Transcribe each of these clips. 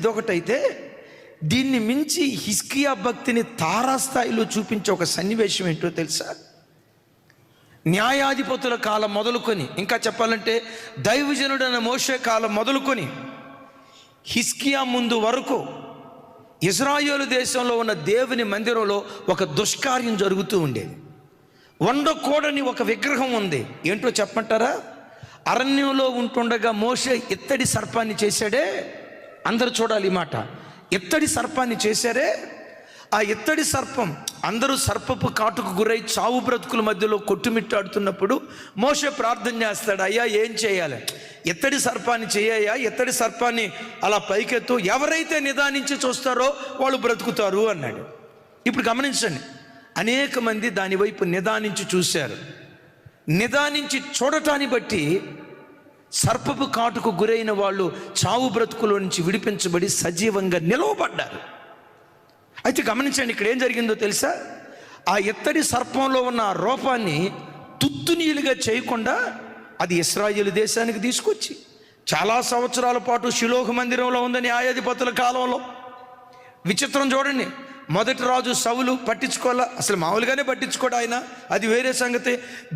ఇదొకటైతే దీన్ని మించి హిజ్కియా భక్తిని తారాస్థాయిలో చూపించే ఒక సన్నివేశం ఏంటో తెలుసా? న్యాయాధిపతుల కాలం మొదలుకొని, ఇంకా చెప్పాలంటే దైవజనుడైన మోషే కాలం మొదలుకొని హిజ్కియా ముందు వరకు ఇజ్రాయేలు దేశంలో ఉన్న దేవుని మందిరంలో ఒక దుష్కార్యం జరుగుతూ ఉండేది. వండకూడని ఒక విగ్రహం ఉంది. ఏంటో చెప్పమంటారా? అరణ్యంలో ఉంటుండగా మోషే ఇత్తడి సర్పాన్ని చేశాడే. అందరూ చూడాలి ఈ మాట. ఇత్తడి సర్పాన్ని చేశారే. ఆ ఇత్తడి సర్పం అందరూ సర్పపు కాటుకు గురై చావు బ్రతుకుల మధ్యలో కొట్టుమిట్టాడుతున్నప్పుడు మోషే ప్రార్థన చేస్తాడు, అయ్యా ఏం చేయాలి? ఇత్తడి సర్పాన్ని చేయయ్యా, ఇత్తడి సర్పాన్ని అలా పైకెత్తు, ఎవరైతే నిదానించి చూస్తారో వాళ్ళు బ్రతుకుతారు అన్నాడు. ఇప్పుడు గమనించండి, అనేక మంది దాని వైపు నిదానించి చూశారు. నిదానించి చూడటాన్ని బట్టి సర్పపు కాటుకు గురైన వాళ్ళు చావు బ్రతుకులో నుంచి విడిపించబడి సజీవంగా నిలవబడ్డారు. అయితే గమనించండి, ఇక్కడ ఏం జరిగిందో తెలుసా? ఆ ఇత్తడి సర్పంలో ఉన్న ఆ రూపాన్ని తుత్తునీలుగా చేయకుండా అది ఇశ్రాయేలు దేశానికి తీసుకొచ్చి చాలా సంవత్సరాల పాటు షిలోహు మందిరంలో ఉందని న్యాయాధిపతుల కాలంలో. విచిత్రం చూడండి, మొదటి రాజు సౌలు పట్టించుకోవాలా, అసలు మామూలుగానే పట్టించుకోడు ఆయన, అది వేరే సంగతి.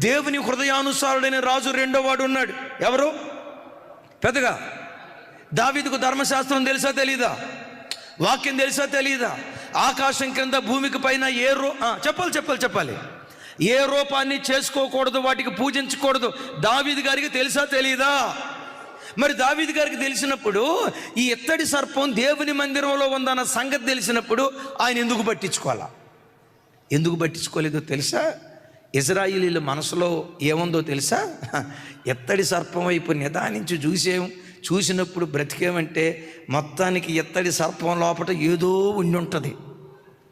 దేవుని హృదయానుసారుడైన రాజు రెండో వాడు ఉన్నాడు. ఎవరు? పెద్దగా దావీదుకు ధర్మశాస్త్రం తెలుసా తెలీదా? వాక్యం తెలుసా తెలీదా? ఆకాశం కింద భూమికి పైన చెప్పాలి ఏ రూపాన్ని చేసుకోకూడదు, వాటికి పూజించకూడదు. దావీదు గారికి తెలుసా తెలీదా? మరి దావీదు గారికి తెలిసినప్పుడు ఈ ఇత్తడి సర్పం దేవుని మందిరంలో ఉందన్న సంగతి తెలిసినప్పుడు ఆయన ఎందుకు పట్టించుకోవాలా? ఎందుకు పట్టించుకోలేదో తెలుసా? ఇజ్రాయేలీల మనసులో ఏముందో తెలుసా? ఇత్తడి సర్పం వైపు నిదానించి చూసినప్పుడు బ్రతికేమంటే మొత్తానికి ఇత్తడి సర్పం లోపల ఏదో ఉండి ఉంటుంది.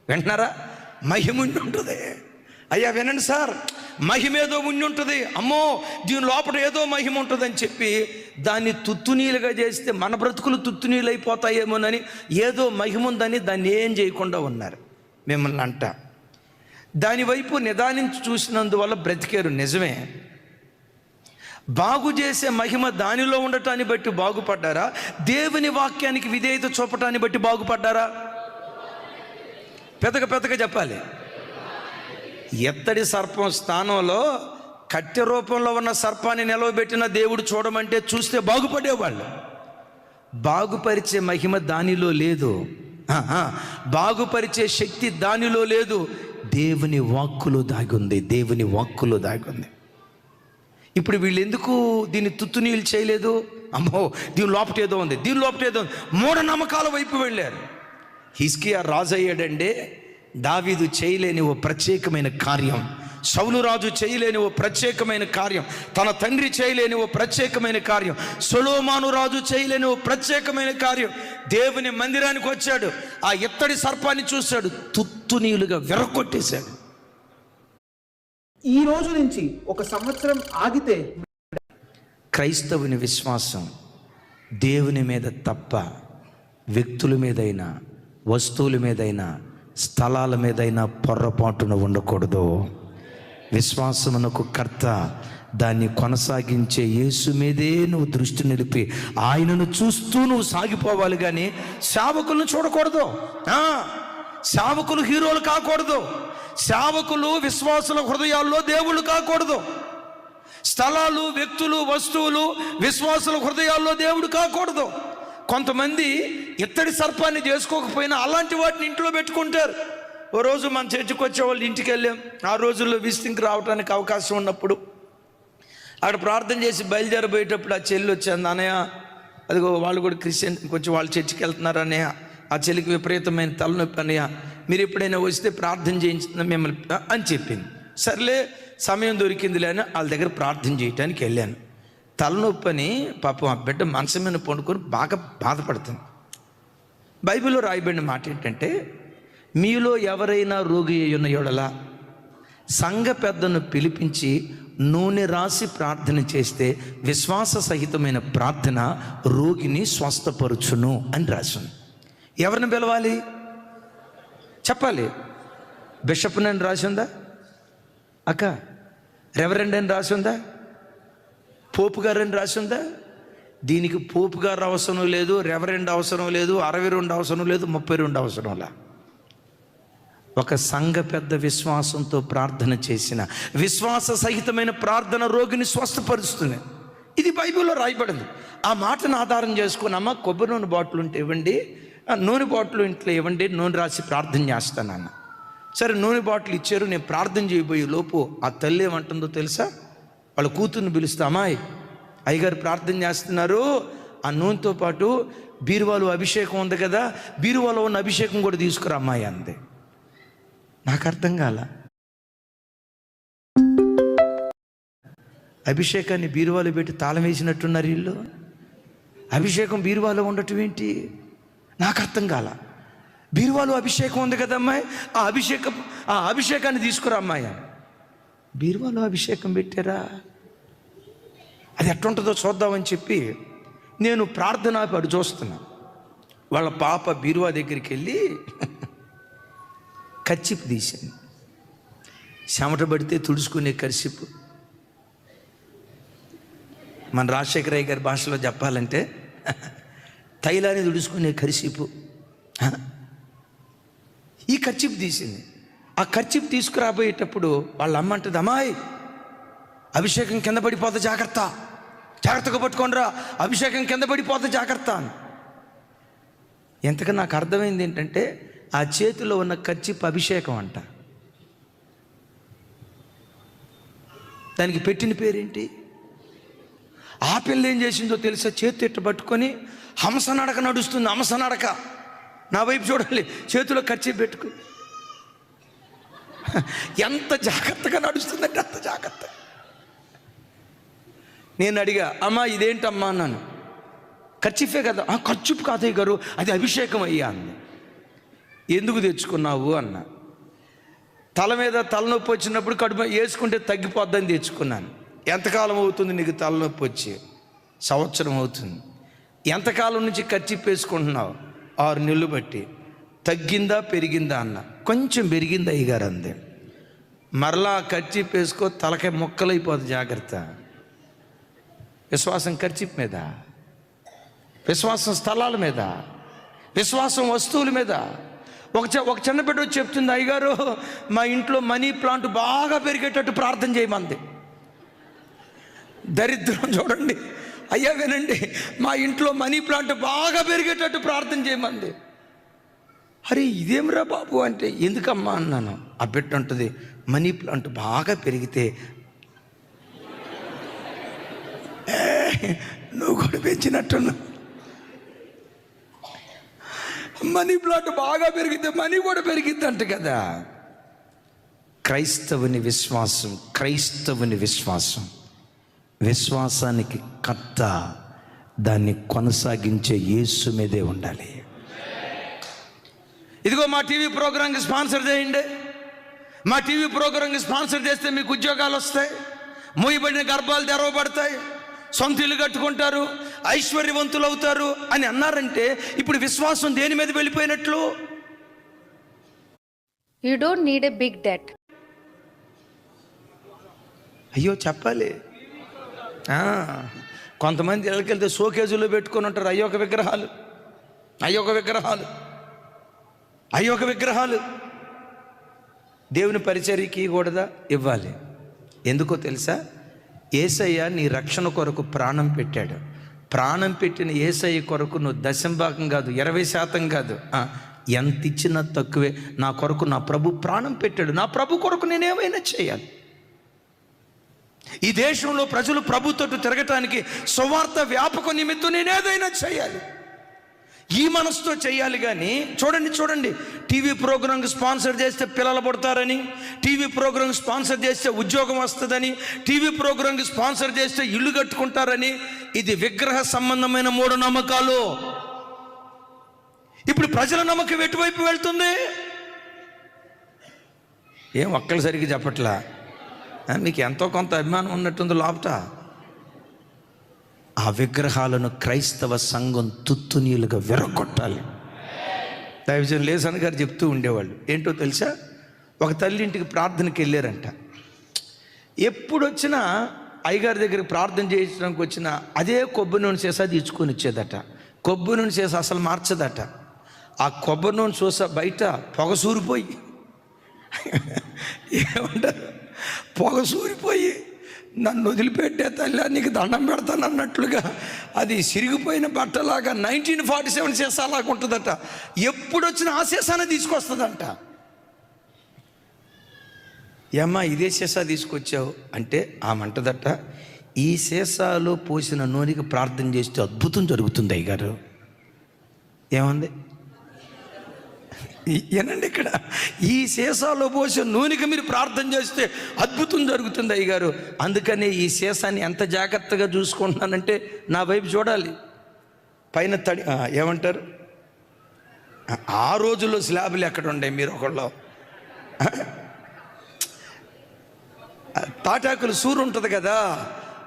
వింటున్నారా? మహిమ ఉండి ఉంటుంది. అయ్యా వినండి సార్, మహిమ ఏదో ఉండి ఉంటుంది. అమ్మో దీని లోపల ఏదో మహిమ ఉంటుందని చెప్పి దాన్ని తుత్తునీలుగా చేస్తే మన బ్రతుకులు తుత్తునీళ్ళు అయిపోతాయేమోనని, ఏదో మహిమ ఉందని దాన్ని ఏం చేయకుండా ఉన్నారు. మిమ్మల్ని అంట దానివైపు నిదానించి చూసినందువల్ల బ్రతికారు, నిజమే. బాగు చేసే మహిమ దానిలో ఉండటాన్ని బట్టి బాగుపడ్డారా? దేవుని వాక్యానికి విధేయత చూపటాన్ని బట్టి బాగుపడ్డారా? పెద్దగా చెప్పాలి. ఎత్తడి సర్పం స్థానంలో కట్టె రూపంలో ఉన్న సర్పాన్ని నిలవబెట్టిన దేవుడు చూడమంటే చూస్తే బాగుపడేవాళ్ళు. బాగుపరిచే మహిమ దానిలో లేదు, బాగుపరిచే శక్తి దానిలో లేదు. దేవుని వాక్కులో దాగుంది, దేవుని వాక్కులో దాగుంది. ఇప్పుడు వీళ్ళు ఎందుకు దీన్ని తుత్తునీళ్ళు చేయలేదు? అమ్మో దీని లోపట ఏదో ఉంది, దీని లోపట ఏదో ఉంది, మూఢనమ్మకాల వైపు వెళ్ళారు. హిజ్కియా రాజు అయ్యాడంటే దావీదు చేయలేని ఓ ప్రత్యేకమైన కార్యం, సౌలు రాజు చేయలేని ఓ ప్రత్యేకమైన కార్యం, తన తండ్రి చేయలేని ఓ ప్రత్యేకమైన కార్యం, సొలొమోను రాజు చేయలేని ఓ ప్రత్యేకమైన కార్యం. దేవుని మందిరానికి వచ్చాడు, ఆ ఇత్తడి సర్పాన్ని చూశాడు, తుత్తునీలుగా విరగొట్టేశాడు. ఈ రోజు నుంచి 1 సంవత్సరం ఆగితే క్రైస్తవుని విశ్వాసం దేవుని మీద తప్ప వ్యక్తుల మీదైనా, వస్తువుల మీదైనా, స్థలాల మీదైనా పొర్రపాటున ఉండకూడదు. విశ్వాసమునకు కర్త, దాన్ని కొనసాగించే యేసు మీదే నువ్వు దృష్టి నిలిపి ఆయనను చూస్తూ నువ్వు సాగిపోవాలి. కానీ సేవకులను చూడకూడదు, సేవకులు హీరోలు కాకూడదు, సేవకులు విశ్వాసుల హృదయాల్లో దేవుళ్ళు కాకూడదు, స్థలాలు, వ్యక్తులు, వస్తువులు విశ్వాసుల హృదయాల్లో దేవుడు కాకూడదు. కొంతమంది ఇత్తడి సర్పాన్ని చేసుకోకపోయినా అలాంటి వాటిని ఇంట్లో పెట్టుకుంటారు. ఓ రోజు మన చర్చికి వచ్చే వాళ్ళు ఇంటికి వెళ్ళాం. ఆ రోజుల్లో విజిటింగ్కి రావడానికి అవకాశం ఉన్నప్పుడు అక్కడ ప్రార్థన చేసి బయలుదేరబోయేటప్పుడు ఆ చెల్లి వచ్చింది, అన్నయ్య అదిగో వాళ్ళు కూడా క్రిస్టియన్, కొంచెం వాళ్ళు చర్చికి వెళ్తున్నారు అన్నయ్య, ఆ చెల్లికి విపరీతమైన తలనొప్పి అన్నయ్య, మీరు ఎప్పుడైనా వస్తే ప్రార్థన చేయించిన మిమ్మల్ని అని చెప్పింది. సర్లే సమయం దొరికిందిలే అని వాళ్ళ దగ్గర ప్రార్థన చేయడానికి వెళ్ళాను. తలనొప్పి అని పాపం ఆ బిడ్డ మనసు మీద పండుకొని బాగా బాధపడుతుంది. బైబిల్లో రాయబడిన మాట ఏంటంటే, మీలో ఎవరైనా రోగి అయ్యున్న యెడల సంఘ పెద్దను పిలిపించి నూనె రాసి ప్రార్థన చేస్తే విశ్వాస సహితమైన ప్రార్థన రోగిని స్వస్థపరుచును అని రాసింది. ఎవరిని పిలవాలి చెప్పాలి? బిషప్ని అని రాసిందా? రెవరెండ్ అని రాసిందా? పోపు గారని రాసిందా? దీనికి పోపు గారు అవసరం లేదు, రెవరెండ్ అవసరం లేదు, 62 అవసరం లేదు, 32 అవసరంలా. ఒక సంఘ పెద్ద విశ్వాసంతో ప్రార్థన చేసిన విశ్వాస సహితమైన ప్రార్థన రోగిని స్వస్థపరుస్తుంది. ఇది బైబిల్లో రాయబడింది. ఆ మాటను ఆధారం చేసుకుని, అమ్మ కొబ్బరి నూనె బాటిల్ ఉంటే ఇవ్వండి, నూనె బాటిల్ ఇంట్లో ఇవ్వండి, నూనె రాసి ప్రార్థన చేస్తానన్న. సరే నూనె బాటిల్ ఇచ్చారు. నేను ప్రార్థన చేయబోయే లోపు ఆ తల్లి ఏమంటుందో తెలుసా? వాళ్ళ కూతుర్ని పిలుస్తా, అమ్మాయి అయ్యగారు ప్రార్థన చేస్తున్నారు, ఆ నూనెతో పాటు బీరువాలో అభిషేకం ఉంది కదా, బీరువాలో ఉన్న అభిషేకం కూడా తీసుకురా అమ్మాయి అంది. నాకు అర్థం కాల. అభిషేకాన్ని బీరువాలో పెట్టి తాళం వేసినట్టున్నారు వీళ్ళు. అభిషేకం బీరువాలో ఉండటం ఏంటి? నాకు అర్థం కాల. బీరువాలో అభిషేకం ఉంది కదా అమ్మాయి, ఆ అభిషేకాన్ని తీసుకురా అమ్మాయి. బీరువాలో అభిషేకం పెట్టారా? అది ఎట్లుంటుందో చూద్దామని చెప్పి నేను ప్రార్థన పడి చూస్తున్నా. వాళ్ళ పాప బీరువా దగ్గరికి వెళ్ళి కర్చీపు తీసింది. చెమట పడితే తుడుచుకునే కర్చీపు. మన రాజశేఖర అయ్య గారి భాషలో చెప్పాలంటే తైలాన్ని తుడుచుకునే కర్చీపు. ఈ కర్చీపు తీసింది. ఆ కర్చీపు తీసుకురాబోయేటప్పుడు వాళ్ళ అమ్మ అంటుంది, అమ్మాయి అభిషేకం కింద పడిపోతే జాగ్రత్త, జాగ్రత్తగా పట్టుకోండిరా, అభిషేకం కింద పడిపోతే జాగ్రత్త అని. ఎంతగా నాకు అర్థమైంది ఏంటంటే, ఆ చేతిలో ఉన్న కర్చీపు అభిషేకం అంట. దానికి పెట్టిన పేరేంటి? ఆ పిల్ల ఏం చేసిందో తెలుసా? చేతి ఇట్ట పట్టుకొని హంస నడక నడుస్తుంది. హంస నడక. నా వైపు చూడాలి, చేతిలో కర్చీపు పెట్టుకుని ఎంత జాగ్రత్తగా నడుస్తుందంటే అంత జాగ్రత్త. నేను అడిగా, అమ్మా ఇదేంటమ్మా అన్నాను. కర్చీఫే కదా. కర్చీపు కాదయ్య గారు, అది అభిషేకం అయ్యా అంది. ఎందుకు తెచ్చుకున్నావు అన్న. తల మీద తలనొప్పి వచ్చినప్పుడు కడుపు వేసుకుంటే తగ్గిపోద్దని తెచ్చుకున్నాను. ఎంతకాలం అవుతుంది నీకు తలనొప్పి వచ్చి? సంవత్సరం అవుతుంది. ఎంతకాలం నుంచి కర్చీపు వేసుకుంటున్నావు? 6 నెలలు బట్టి. తగ్గిందా పెరిగిందా అన్న. కొంచెం పెరిగింది అయ్యగారు అంది. మరలా కర్చీపు వేసుకో, తలకాయ మొక్కలైపోతుంది, జాగ్రత్త. విశ్వాసం కర్చీపు మీద, విశ్వాసం స్థలాల మీద, విశ్వాసం వస్తువుల మీద. ఒక చిన్న బిడ్డ వచ్చి చెప్తుంది, అయ్యగారు మా ఇంట్లో మనీ ప్లాంట్ బాగా పెరిగేటట్టు ప్రార్థన చేయమంది. దరిద్రం చూడండి. అయ్యా వినండి, మా ఇంట్లో మనీ ప్లాంట్ బాగా పెరిగేటట్టు ప్రార్థన చేయమంది. అరే ఇదేమిరా బాబు అంటే, ఎందుకమ్మా అన్నాను. ఆ బిడ్డ ఉంటుంది, మనీ ప్లాంట్ బాగా పెరిగితే నువ్వు కూడా పెంచినట్టున్నా. మనీ ప్లాంట్ బాగా పెరిగితే మనీ కూడా పెరిగిద్ది అంట కదా. క్రైస్తవుని విశ్వాసం, విశ్వాసానికి కర్త, దాన్ని కొనసాగించే యేసు మీదే ఉండాలి. ఇదిగో మా టీవీ ప్రోగ్రాంకి స్పాన్సర్ చేయండి, మా టీవీ ప్రోగ్రాంకి స్పాన్సర్ చేస్తే మీకు ఉద్యోగాలు వస్తాయి, మూయబడిన గర్భాలు తెరవబడతాయి, సొంత ఇల్లు కట్టుకుంటారు, ఐశ్వర్యవంతులు అవుతారు అని అన్నారంటే ఇప్పుడు విశ్వాసం దేని మీద వెళ్ళిపోయినట్లు? You don't need a big debt. అయ్యో చెప్పాలి. కొంతమంది ఇళ్ళకెళ్తే షోకేజులో పెట్టుకొని ఉంటారు అయ్యొక విగ్రహాలు. దేవుని పరిచర్యకి ఇవ్వకూడదా? ఇవ్వాలి. ఎందుకో తెలుసా? యేసయ్య నీ రక్షణ కొరకు ప్రాణం పెట్టాడు. ప్రాణం పెట్టిన యేసయ్య కొరకు నువ్వు 10% కాదు, 20% కాదు, ఎంత ఇచ్చినా తక్కువే. నా కొరకు నా ప్రభు ప్రాణం పెట్టాడు. నా ప్రభు కొరకు నేనేమైనా చేయాలి. ఈ దేశంలో ప్రజలు ప్రభుతో తిరగటానికి సువార్త వ్యాపక నిమిత్తం నేనేదైనా చేయాలి. ఈ మనసుతో చేయాలి. కానీ చూడండి, టీవీ ప్రోగ్రాంకి స్పాన్సర్ చేస్తే పిల్లలు పుడతారని, టీవీ ప్రోగ్రాం స్పాన్సర్ చేస్తే ఉద్యోగం వస్తుందని, టీవీ ప్రోగ్రాంకి స్పాన్సర్ చేస్తే ఇల్లు కట్టుకుంటారని. ఇది విగ్రహ సంబంధమైన మూఢనమ్మకాలు. ఇప్పుడు ప్రజల నమ్మకం ఎటువైపు వెళ్తుంది? ఏం ఒక్కళ్ళు సరిగ్గా చెప్పట్లా? మీకు ఎంతో కొంత అభిమానం ఉన్నట్టుంది లోపట. ఆ విగ్రహాలను క్రైస్తవ సంఘం తుత్తునీలుగా విరగొట్టాలి. దైవజనులు లేసన్ గారు చెప్తూ ఉండేవాళ్ళు. ఏంటో తెలుసా? ఒక తల్లి ఇంటికి ప్రార్థనకి వెళ్ళారంట. ఎప్పుడు వచ్చినా అయ్యగారి దగ్గరికి ప్రార్థన చేయించడానికి వచ్చిన అదే కొబ్బరి నూనె సీసా తీసుకొని వచ్చేదట. కొబ్బరి నూనె సీసా అసలు మార్చదట. ఆ కొబ్బరి నూనె సీసా బయట పొగ సూరిపోయి ఏమంటారు, పొగ సూరిపోయి నన్ను వదిలిపెట్టే తల్లి నీకు దండం పెడతాను అన్నట్లుగా అది సిరిగిపోయిన బట్టలాగా 1947 సీసాలాగా ఉంటుందట. ఎప్పుడు వచ్చిన ఆ సీసానే తీసుకొస్తుందంట. ఏమ్మా ఇదే సీసా తీసుకొచ్చావు అంటే ఆమంటదట, ఈ సీసాలో పోసిన నూనెకి ప్రార్థన చేస్తే అద్భుతం జరుగుతుంది అయ్యగారు. ఏమంది ఏనండి ఇక్కడ, ఈ సీసాలో పోసిన నూనెకి మీరు ప్రార్థన చేస్తే అద్భుతం జరుగుతుంది అయ్యగారు. అందుకని ఈ సీసాని ఎంత జాగ్రత్తగా చూసుకుంటున్నానంటే నా వైపు చూడాలి. పైన తడి ఏమంటారు, ఆ రోజుల్లో స్లాబులు ఎక్కడ ఉండే మీరు ఒకళ్ళు తాటాకులు సూరు ఉంటుంది కదా,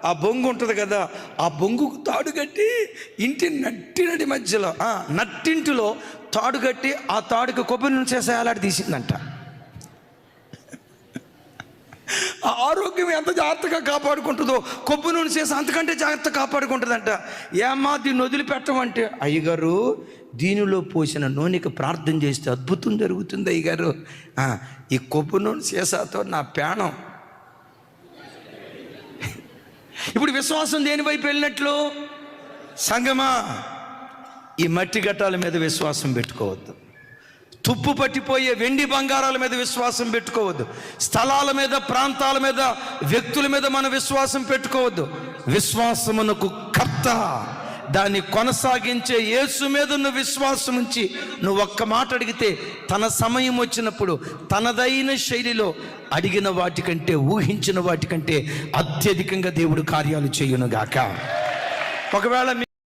ఆ బొంగు ఉంటుంది కదా, ఆ బొంగుకు తాడు కట్టి ఇంటి నట్టి మధ్యలో నట్టింటిలో తాడు కట్టి ఆ తాడుకి కొబ్బరి నూనె చేసే అలాంటి తీసిందంట. ఆ ఆరోగ్యం ఎంత జాగ్రత్తగా కాపాడుకుంటుందో కొబ్బరి నూనె చేసి అంతకంటే జాగ్రత్త కాపాడుకుంటుందంట. ఏమ్మా దీన్ని వదిలిపెట్టమంటే, అయ్యగారు దీనిలో పోసిన నూనెకి ప్రార్థన చేస్తే అద్భుతం జరుగుతుంది అయ్యగారు. ఈ కొబ్బరి నూనె సీసాతో నా ప్రాణం. ఇప్పుడు విశ్వాసం దేని వైపు వెళ్ళినట్లు? సంగమా, ఈ మట్టి ఘట్టాల మీద విశ్వాసం పెట్టుకోవద్దు. తుప్పు పట్టిపోయే వెండి బంగారాల మీద విశ్వాసం పెట్టుకోవద్దు. స్థలాల మీద, ప్రాంతాల మీద, వ్యక్తుల మీద మన విశ్వాసం పెట్టుకోవద్దు. విశ్వాసమునకు కర్త, దాన్ని కొనసాగించే యేసు మీద నువ్వు విశ్వాసం ఉంచి నువ్వు ఒక్క మాట అడిగితే తన సమయం వచ్చినప్పుడు తనదైన శైలిలో అడిగిన వాటికంటే, ఊహించిన వాటికంటే అత్యధికంగా దేవుడు కార్యాలు చేయునుగాక. ఒకవేళ